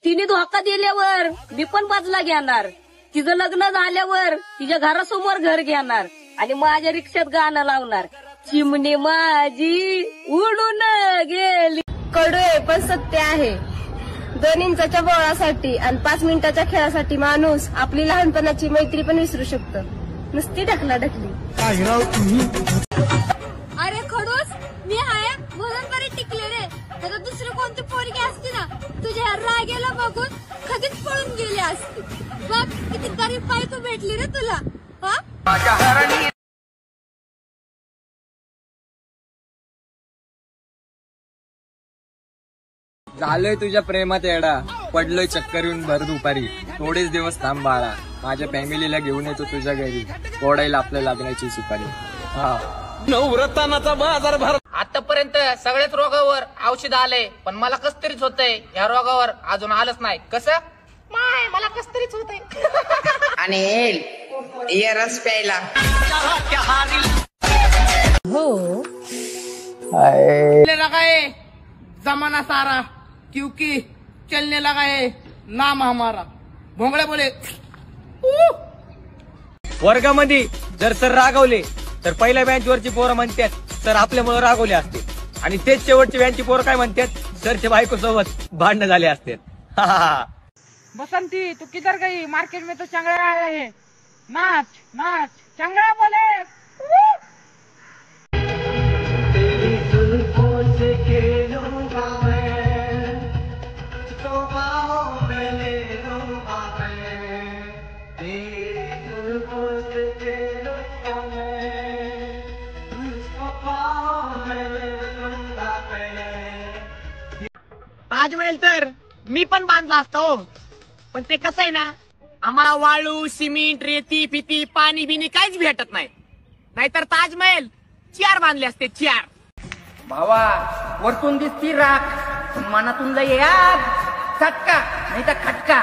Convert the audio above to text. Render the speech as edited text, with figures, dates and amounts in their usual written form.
तिने धोका दिल्यावर मी पण बदला घेणार. तिचं लग्न झाल्यावर तिच्या घरासमोर घर घेणार आणि माझ्या रिक्षात गाणं लावणार. चिमणी माझी उडून गेली. कडू आहे पण सत्य आहे. 2 इंचाच्या बोळासाठी आणि 5 मिनिटाच्या खेळासाठी माणूस आपली लहानपणाची मैत्री पण विसरू शकतो. नुसती ढकलाढकली. अरे खडूस, मी आहे म्हणून बरे टिकले रे. आता दुसरी कोणती पोरगी असती ना तुझ्या रागेला बघून कधीच पळून गेली असती. बघ किती गरीब बायको भेटली रे तुला. हा झालोय तुझ्या प्रेमात येडा, पडलोय चक्कर येऊन भर दुपारी. थोडेच दिवस थांब बाळा, माझ्या फॅमिलीला घेऊन येतो तुझ्या घरी, फोडायला आपल्या लग्नाची सुपारी. नवरत्नाचा बाजार भर. आतापर्यंत सगळ्याच रोगावर औषध आलंय, पण मला कस तरीच होतंय. या रोगावर अजून आलंच नाही. कसं माय मला कस तरीच होतंय. आणि ये रस प्यायला. हो चलने लगा है जमाना सारा, क्योंकि चलने लगा है नाम हमारा. भोंगळे बोले. वर्गामध्ये जर सर रागवले तर पहिल्या बेंचवरची पोरं म्हणतात सर आपल्यामुळे रागवले असते, आणि तेच शेवटची बेंचची पोरं काय म्हणतात, सरच्या बायको सोबत भांडणं झाले असतात. बसंती तू किधर गई, मार्केट में तो चंगड़ा आया है. नाच नाच चंगड़ा बोले. ताजमहल तर मी पण बांधला असतो, पण ते कसं आहे ना, आम्हाला वाळू सिमेंट रेती फिती पाणी बिनी काहीच भेटत नाही. नाहीतर ताजमहल 4 बांधले असते 4. भावा वरतून दिसती राख, मनातून लय याद चटका नाही तर खटका.